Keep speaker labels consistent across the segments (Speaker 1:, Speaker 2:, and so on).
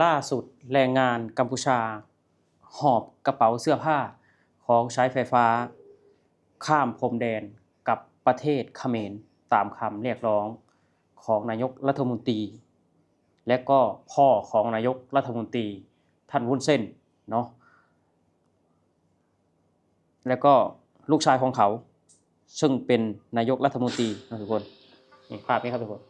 Speaker 1: ล่าสุดแรงงานกัมพูชาหอบกระเป๋าเสื้อผ้าของใช้ไฟฟ้าข้ามพรมแดนกับประเทศเขมรตามคำเรียกร้องของนายกรัฐมนตรีและก็พ่อของนายกรัฐมนตรีท่านวุ้นเส้นเนาะแล้วก็ลูกชายของเขาซึ่งเป็นนายกรัฐมนตรีนะทุกคนนี่ภาพนี้ครับทุกคน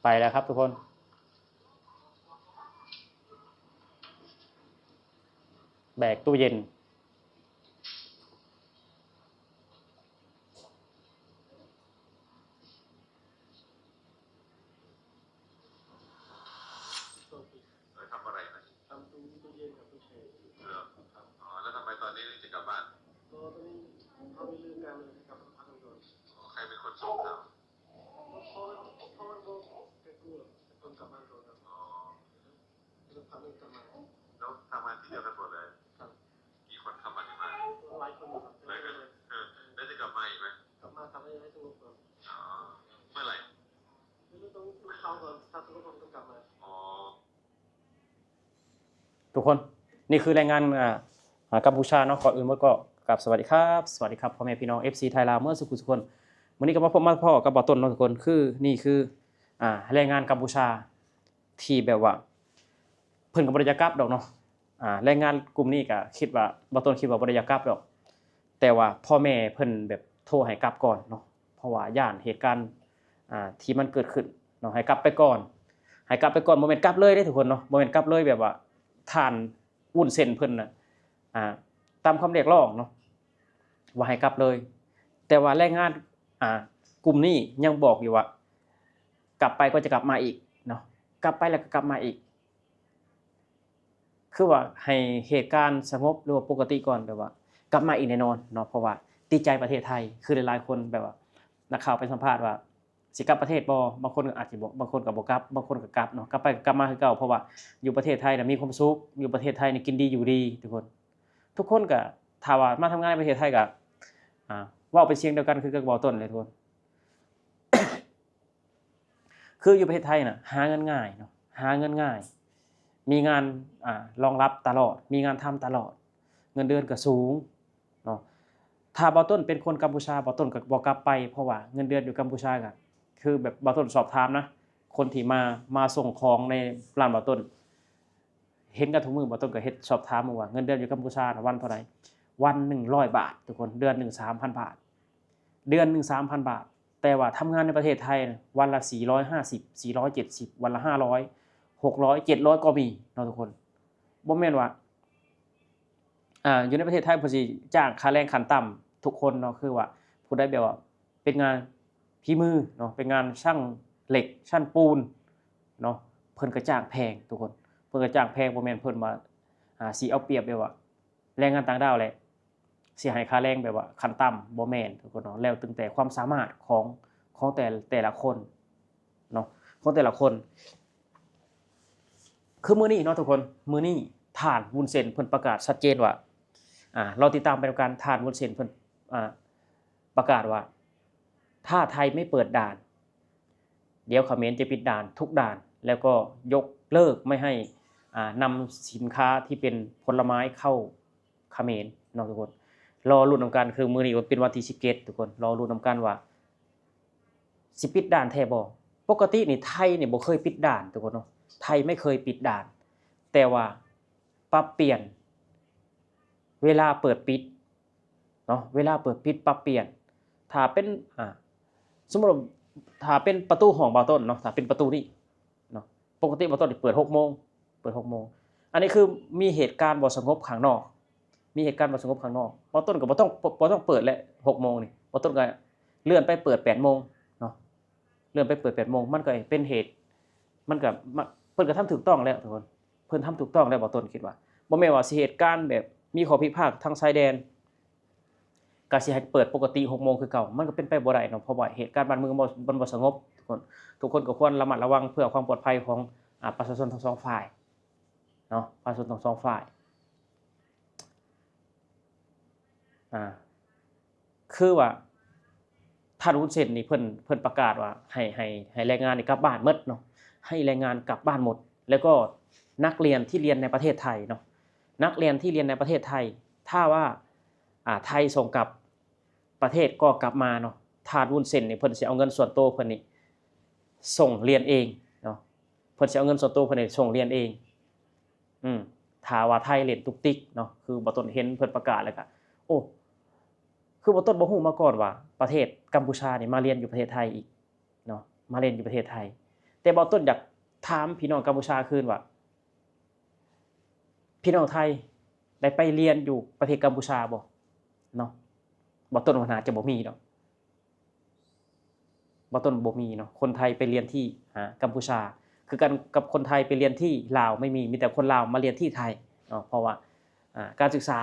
Speaker 1: ไปแล้วครับทุกคนแบกตู้เย็น
Speaker 2: ทำอะไรนะทำตู้เย็นกับตู้แช่อ๋อแล้วทำไมตอนนี้ถึงจะกลับบ้านตอนนี้เขามีเรื่องการเลยกับพักผ่อนใครเป็นคนส่งข่าวพ่อมันบอกแกกลัวคนกลับบ้านก่อนครับอ๋อแล้วพักนึงกลับมาแล้วทำงานที่เดียวกันหมดเลยครับกี่คนทำมาที่มาหลายคนครับหลายคนแล้วจะกลับมาอีกไหมกลับมาทำให้สงบก่อนอ๋อเมื่อไหร่ไม่ต้องเข้าก่อนถ้าสงบต้องกลับมาอ๋อ
Speaker 1: ทุกคนนี่คือแรงงานกัมพูชาเนาะก่อนอื่นก็กับสวัสดีครับพ่อแม่พี่น้อง FC ไทยลาวเมื่อสุขุทุกคนวันนี้ก็มาพบมาพ่อกับบ่อต้นเนาะทุกคนคือนี่คือแรงงานกัมพูชาที่แบบว่าเพิ่นก็บ่ได้จะกลับดอกเนาะแรงงานกลุ่มนี้ก็คิดว่าบ่อต้นคิดว่าบ่ได้จะกลับดอกแต่ว่าพ่อแม่เพิ่นแบบโทรให้กลับก่อนเนาะเพราะว่าย่านเหตุการณ์ที่มันเกิดขึ้นเนาะให้กลับไปก่อนบ่แม่นกลับเลยเด้ทุกคนเนาะบ่แม่นกลับเลยแบบว่าท่านวุ้นเส้นเพิ่นน่ะตามคำเรียกร้องเนาะว่าให้กลับเลยแต่ว่าแรงงานกลุ่มนี้ยังบอกอยู่ว่ากลับไปก็จะกลับมาอีกเนาะกลับไปแล้วก็กลับมาอีกคือว่าให้เหตุการณ์สงบหรือว่าปกติก่อนแบบว่ากลับมาอีกแน่นอนเนาะเพราะว่าติดใจประเทศไทยคือหลายๆคนแบบว่านักข่าวไปสัมภาษณ์ว่าสิกลับประเทศบ่บางคนอาจสิบ่บางคนก็บ่กลับบางคนก็กลับเนาะกลับไปกลับมาคือเก่าเพราะว่าอยู่ประเทศไทยน่ะมีความสุขอยู่ประเทศไทยนี่กินดีอยู่ดีทุกคนก็ถ้าว่ามาทำงานในประเทศไทยก็เว้าเป็นเสียงเดียวกันคือกับเว้าต้นเลยทุกคน คืออยู่ประเทศไทยน่ะหาเงินง่ายเนาะหาเงินง่ายมีงานรองรับตลอดมีงานทำตลอดเงินเดือนก็สูงเนาะถ้าบ่ต้นเป็นคนกัมพูชาบ่ต้นก็บ่กลับไปเพราะว่าเงินเดือนอยู่กัมพูชาก็คือแบบบ่ต้นสอบถามนะคนที่มาส่งของในร้านบ่ต้นเห็นกันทุกมื้อบ่ต้นก็เฮ็ดสอบถามว่าเงินเดือนอยู่กัมพูชาน่ะวันเท่าใดวันหนึ่ง100บาททุกคนเดือนหนึ่ง 3,000 บาทเดือนหนึ่ง 3,000 บาทแต่ว่าทำงานในประเทศไทยวันละ450 470วันละ500 600 700ก็มีเนาะทุกคนบ่แม่นว่าอยู่ในประเทศไทยเพิ่นสิจ้างค่าแรงขั้นต่ำทุกคนเนาะคือว่าผู้ใดแบบว่าเป็นงานฝีมือเนาะเป็นงานช่างเหล็กช่างปูนเนาะเพิ่นก็จ้างแพงทุกคนเพิ่นก็จ้างแพงบ่แม่นเพิ่นว่าสิเอาเปรียบแบบว่าแรงงานต่างดาวแหละสิให้ค่าแรงแบบว่าขั้นต่ำบ่แม่นทุกคนเนาะแล้วตั้งแต่ความสามารถของแต่ละคนเนาะของแต่ละคนคือมื้อนี้เนาะทุกคนมื้อนี้ท่านวุ้นเส้นเพิ่นประกาศชัดเจนว่าเราติดตามไปด้วยกันท่านวุ้นเส้นเพิ่นประกาศว่าถ้าไทยไม่เปิดด่านเดี๋ยวเขมรจะปิดด่านทุกด่านแล้วก็ยกเลิกไม่ให้นำสินค้าที่เป็นผลไม้เข้าเขมรเนาะทุกคนรอลุ้นนำกันคือมื้อนี้เป็นวันที่17ทุกคนรอลุ้นนำกันว่าสิปิดด่านแท้บ่ปกตินี่ไทยนี่บ่เคยปิดด่านทุกคนเนาะไทยไม่เคยปิดด่านแต่ว่าปรับเปลี่ยนเวลาเปิดปิดเนาะเวลาเปิดปิดปรับเปลี่ยนถ้าเป็นสมมุติว่าถ้าเป็นประตูห้องบ่าวต้นเนาะถ้าเป็นประตูนี้เนาะปกติบ่าวต้นนี่เปิด6 โมงอันนี้คือมีเหตุการณ์บ่สงบข้างนอกมีเหตุการณ์บ่สงบข้างนอกบ่าวต้นก็บ่ต้องเปิดแล้ว6 โมงนี่บ่าวต้นก็เลื่อนไปเปิด8 โมงเนาะเลื่อนไปเปิด8 โมงมันก็เป็นเหตุมันก็เพิ่นก็ทำถูกต้องแล้วทุกคนเพิ่นทำถูกต้องแล้วบ่าวต้นคิดว่าบ่แม่นว่าสิเหตุการณ์แบบมีข้อพิพาททางชายแดน ก็สิให้เปิดปกติ6 โมงคือเก่ามันก็เป็นไปบ่ได้เนาะเพราะว่าเหตุการณ์บ้านเมืองมันบ่สงบทุกคนก็ควรระมัดระวังเพื่อความปลอดภัยของประชาชนทั้งสองฝ่ายเนาะประชาชนทั้งสองฝ่ายคือว่าท่านวุ้นเส้นนี่เพิ่นประกาศว่าให้แรงงานนี่กลับบ้านหมดเนาะให้แรงงานกลับบ้านหมดแล้วก็นักเรียนที่เรียนในประเทศไทยเนาะนักเรียนที่เรียนในประเทศไทยถ้าว่าไทยส่งกลับประเทศก็กลับมาเนาะท่านวุ้นเส้นนี่เพิ่นสิเอาเงินส่วนตัวเพิ่นนี่ส่งเรียนเองเนาะเพิ่นสิเอาเงินส่วนตัวเพิ่นนี่ส่งเรียนเองถ้าว่าไทยเล่นตุกติกเนาะคือบ่ต้นเห็นเพิ่นประกาศแล้วก็โอ้คือบ่ต้นบ่ฮู้มาก่อนว่าประเทศกัมพูชานี่มาเรียนอยู่ประเทศไทยอีกเนาะมาเรียนอยู่ประเทศไทยแต่บ่ต้นอยากถามพี่น้องกัมพูชาคืนว่าพี่น้องไทยได้ไปเรียนอยู่ประเทศกัมพูชาบ่เนาะบ่ต้นว่าน่าจะบ่มีดอกบ่ต้นบ่มีเนาะคนไทยไปเรียนที่กัมพูชาคือกันกับคนไทยไปเรียนที่ลาวไม่มีแต่คนลาวมาเรียนที่ไทยเนาะเพราะว่าการศึกษา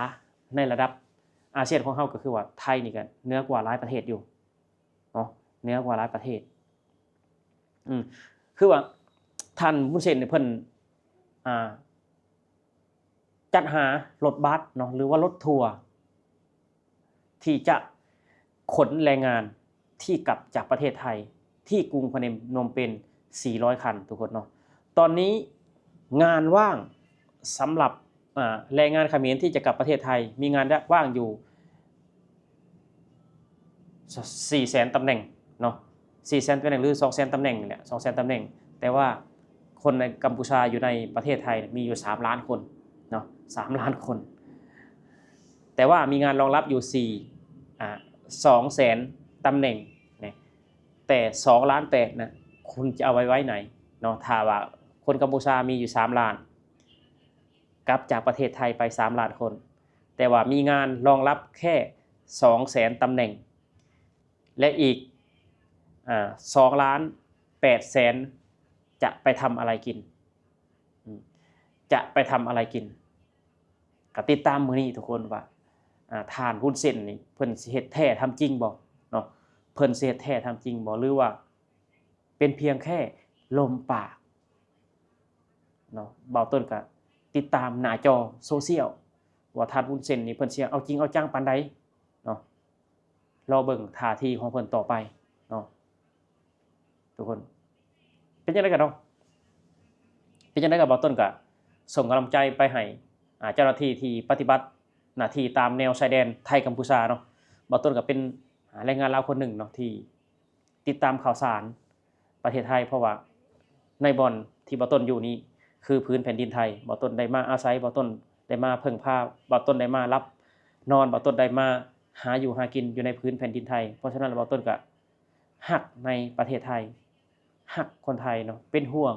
Speaker 1: ในระดับอาเซียนของเฮาก็คือว่าไทยนี่ก็เหนือกว่าหลายประเทศอยู่เนาะเหนือกว่าหลายประเทศคือว่าท่านวุ้นเส้นเนี่ยเพิ่นจัดหารถบัสเนาะหรือว่ารถทัวร์ที่จะขนแรงงานที่กลับจากประเทศไทยที่กรุงพนมเปญ400 คันทุกคนเนาะตอนนี้งานว่างสำหรับแรงงานเขมรที่จะกลับประเทศไทยมีงานว่างอยู่ 400,000 ตำแหน่งเนาะ 400,000 ตำแหน่งหรือ 200,000 ตำแหน่งนี่แหละ 200,000 ตำแหน่งแต่ว่าคนในกัมพูชาอยู่ในประเทศไทยมีอยู่3 ล้านคนเนาะ3 ล้านคนแต่ว่ามีงานรองรับอยู่200,000 ตำแหน่งนะแต่2 ล้าน8นะคุณจะเอาไว้ไหนเนาะถ้าว่าคนกัมพูชามีอยู่3 ล้านกลับจากประเทศไทยไป3 ล้านคนแต่ว่ามีงานรองรับแค่200,000 ตำแหน่งและอีก2,800,000จะไปทำอะไรกินจะไปทำอะไรกินก็ติดตามมื้อนี้ทุกคนว่าทานวุ้นเส้นนี่เพิ่นสิเฮ็ดแท้ทำจริงบ่เนาะเพิ่นสิเฮ็ดแท้ทำจริงบ่หรือว่าเป็นเพียงแค่ลมปากเนาะเบาต้นก็ติดตามหน้าจอโซเชียลว่าทานวุ้นเส้นนี่เพิ่นสิเอาจริงเอาจังปานใดเนาะรอเบิ่งท่าทีของเพิ่นต่อไปเนาะทุกคนเป็นจังได๋กันเนาะเป็นจังได๋กับเบาต้นก็ส่งกำลังใจไปให้เจ้าหน้าที่ที่ปฏิบัติหน้าที่ตามแนวชายแดนไทยกัมพูชาเนาะเบาต้นก็เป็นแรงงานลาวคนหนึ่งเนาะที่ติดตามข่าวสารประเทศไทยเพราะว่าในบ่อนที่เบาต้นอยู่นี้คือพื้นแผ่นดินไทยเบาต้นได้มาอาศัยเบาต้นได้มาพึ่งพาเบาต้นได้มารับนอนเบาต้นได้มาหาอยู่หากินอยู่ในพื้นแผ่นดินไทยเพราะฉะนั้นเบาต้นก็ฮักในประเทศไทยฮักคนไทยเนาะเป็นห่วง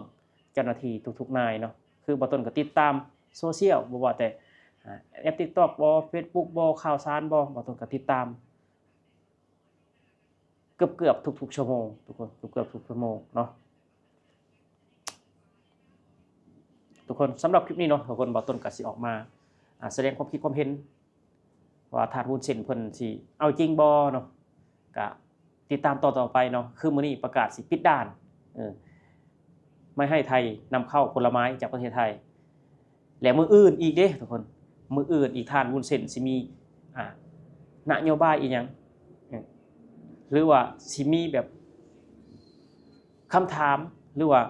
Speaker 1: เจ้าหน้าที่ทุกๆนายเนาะคือเบาต้นก็ติดตามโซเชียลบ่ว่าแต่แอป TikTok บ่ Facebook บ่ข่าวสารบ่ต้นก็ติดตามเกือบทุกๆชั่วโมงทุกคนเกือบทุกชั่วโมงเนาะทุกคนสำหรับคลิปนี้เนาะทุกคนต้นก็สิออกมาแสดงความคิดความเห็นว่าทานวุ้นเส้นเพิ่นสิเอาจริงบ่เนาะก็ติดตามต่อไปเนาะคือมื้อนี้ประกาศสิปิดด่านไม่ให้ไทยนำเข้าผลไม้จากประเทศไทยและมื้ออื่นอีกเด้ทุกคนมื้ออื่นอีกทานวุ้นเส้นสิมีนโยบายอีหยังหรือว่าสิมีแบบคำถามหรือว่า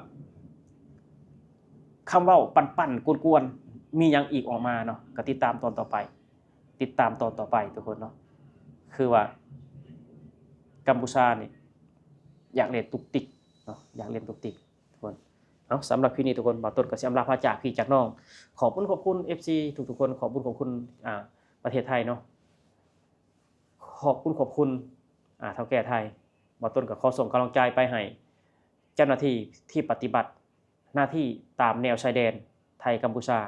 Speaker 1: คำเว้าปั่นๆกวนๆมีหยังอีกออกมาเนาะก็ติดตามตอนต่อไปทุกคนเนาะคือว่ากัมพูชานี่อยากเล่นตุกติกเนาะอยากเล่นตุกติกทุกคนสำหรับคลิปนี้ทุกคนบ่าวต้นก็สิอำลาพาจากพี่จากน้องขอบคุณ FC ทุกๆคนขอบคุณประเทศไทยเนาะขอบคุณเฒ่าแก่ไทยบ่าวต้นก็ขอส่งกำลังใจไปให้เจ้าหน้าที่ที่ปฏิบัติหน้าที่ตามแนวชายแดนไทยกัมพูชา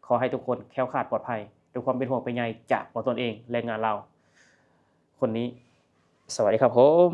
Speaker 1: ขอให้ทุกคนแคล้วคลาดปลอดภัยด้วยความเป็นห่วงเป็นใยจากบ่าวต้นเองแรงงานเราคนนี้สวัสดีครับผม